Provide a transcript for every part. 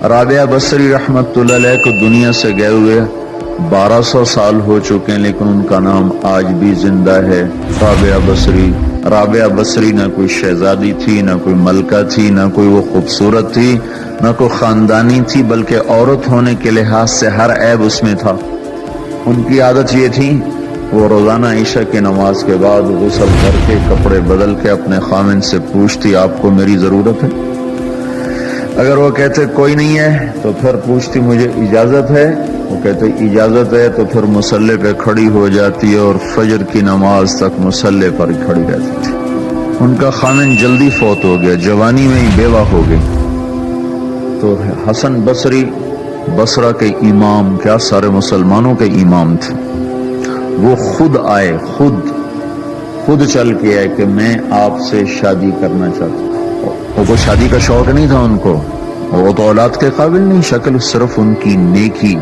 رابعہ بصری رحمت اللہ علیہ کو دنیا سے گئے ہوئے 1200 سال ہو چکے ہیں، لیکن ان کا نام آج بھی زندہ ہے، رابعہ بصری۔ رابعہ بصری نہ کوئی شہزادی تھی، نہ کوئی ملکہ تھی، نہ کوئی وہ خوبصورت تھی، نہ کوئی خاندانی تھی، بلکہ عورت ہونے کے لحاظ سے ہر عیب اس میں تھا۔ ان کی عادت یہ تھی، وہ روزانہ عشاء کی نماز کے بعد غسل کر کے کپڑے بدل کے اپنے خامن سے پوچھتی آپ کو میری ضرورت ہے؟ اگر وہ کہتے کوئی نہیں ہے تو پھر پوچھتی مجھے اجازت ہے؟ وہ کہتے اجازت ہے تو پھر مصلے پہ کھڑی ہو جاتی ہے اور فجر کی نماز تک مصلے پر کھڑی رہتی تھی۔ ان کا خامن جلدی فوت ہو گیا، جوانی میں ہی بیوہ ہو گئی۔ تو حسن بصری بصرہ کے امام، کیا سارے مسلمانوں کے امام تھے، وہ خود آئے، خود چل کے آئے کہ میں آپ سے شادی کرنا چاہتا ہوں۔ وہ کو شادی کا شوق نہیں تھا ان کو، وہ تو اولاد کے قابل نہیں، شکل صرف ان کی نیکی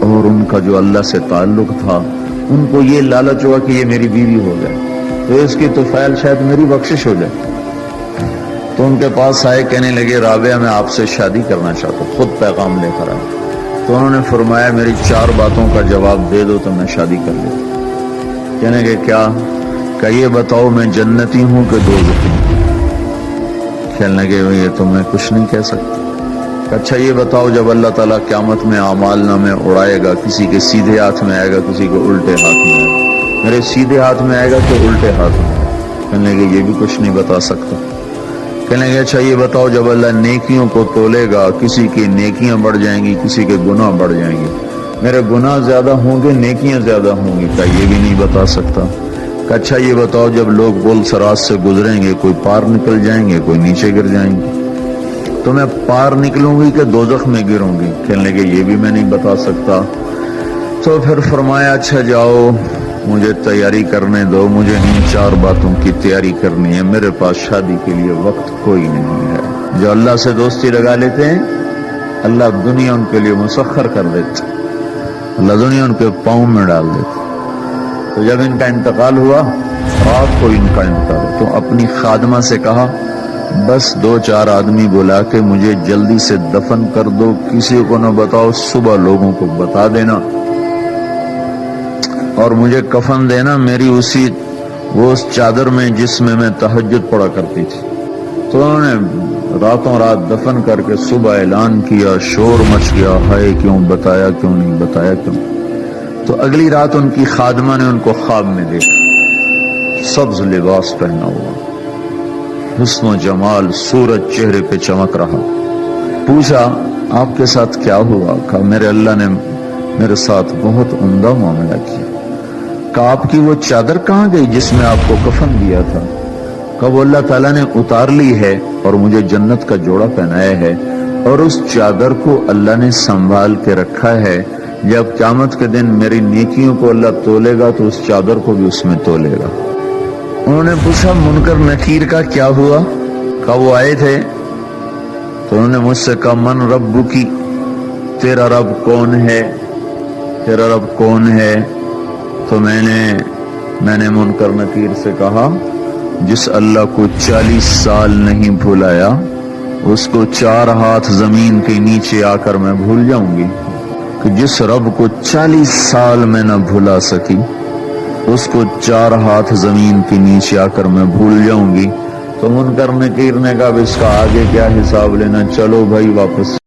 اور ان کا جو اللہ سے تعلق تھا، ان کو یہ لالچ ہوا کہ یہ میری بیوی ہو جائے تو اس کی طفیل شاید میری بخشش ہو جائے۔ تو ان کے پاس آئے، کہنے لگے رابعہ میں آپ سے شادی کرنا چاہتا ہوں، خود پیغام لے کر آئے۔ تو انہوں نے فرمایا میری 4 باتوں کا جواب دے دو تو میں شادی کر لیتا۔ کہنے کہ کیا؟ کہ یہ بتاؤ میں جنتی ہوں کہ دوزخی ہوں؟ کہنے لگے یہ تو میں کچھ نہیں کہہ سکتا۔ اچھا یہ بتاؤ جب اللہ تعالیٰ قیامت میں اعمال نامے اڑائے گا، کسی کے سیدھے ہاتھ میں آئے گا، کسی کو الٹے ہاتھ میں آئے گا، میرے سیدھے ہاتھ میں آئے گا کہ الٹے ہاتھ میں؟ کہنے لگے یہ بھی کچھ نہیں بتا سکتا۔ کہنے لگے اچھا یہ بتاؤ جب اللہ نیکیوں کو تولے گا، کسی کی نیکیاں بڑھ جائیں گی، کسی کے گناہ بڑھ جائیں گے، میرے گناہ زیادہ ہوں گے نیکیاں زیادہ ہوں گی؟ کہا یہ بھی نہیں بتا سکتا۔ کہ اچھا یہ بتاؤ جب لوگ پل صراط سے گزریں گے، کوئی پار نکل جائیں گے، کوئی نیچے گر جائیں گے، تو میں پار نکلوں گی کہ دوزخ میں گروں گی؟ کہنے لگے یہ بھی میں نہیں بتا سکتا۔ تو پھر فرمایا اچھا جاؤ مجھے تیاری کرنے دو، مجھے ان 4 باتوں کی تیاری کرنی ہے، میرے پاس شادی کے لیے وقت کوئی نہیں ہے۔ جو اللہ سے دوستی لگا لیتے ہیں اللہ دنیا ان کے لیے مسخر کر دیتے، اللہ دنیا ان کے پاؤں میں ڈال دیتے۔ تو جب ان کا انتقال ہوا، رات کو ان کا انتقال ہوا، تو اپنی خادمہ سے کہا بس 2-4 آدمی بلا کے مجھے جلدی سے دفن کر دو، کسی کو نہ بتاؤ، صبح لوگوں کو بتا دینا اور مجھے کفن دینا میری اس چادر میں جس میں میں تہجد پڑا کرتی تھی۔ تو انہوں نے راتوں رات دفن کر کے صبح اعلان کیا، شور مچ گیا، ہائے کیوں بتایا، کیوں نہیں بتایا، کیوں؟ تو اگلی رات ان کی خادمہ نے ان کو خواب میں دیکھا، سبز لباس پہنا ہوا، حسن و جمال، سورج چہرے پہ چمک رہا۔ پوچھا آپ کے ساتھ کیا ہوا؟ کہا میرے اللہ نے میرے ساتھ بہت عمدہ معاملہ کیا۔ کہا آپ کی وہ چادر کہاں گئی جس میں آپ کو کفن دیا تھا؟ کہا وہ اللہ تعالیٰ نے اتار لی ہے اور مجھے جنت کا جوڑا پہنایا ہے، اور اس چادر کو اللہ نے سنبھال کے رکھا ہے، جب قیامت کے دن میری نیکیوں کو اللہ تولے گا تو اس چادر کو بھی اس میں تولے گا۔ انہوں نے پوچھا منکر نکیر کا کیا ہوا؟ کہا وہ آئے تھے تو انہوں نے مجھ سے کہا من ربکی، تیرا رب کون ہے، تیرا رب کون ہے؟ تو میں نے منکر نکیر سے کہا جس اللہ کو 40 سال نہیں بھلایا اس کو 4 ہاتھ زمین کے نیچے آ کر میں بھول جاؤں گی؟ کہ جس رب کو 40 سال میں نہ بھلا سکی اس کو 4 ہاتھ زمین کے نیچے آ کر میں بھول جاؤں گی؟ تو منکر نکیر نے کہا اس کا آگے کیا حساب لینا، چلو بھائی واپس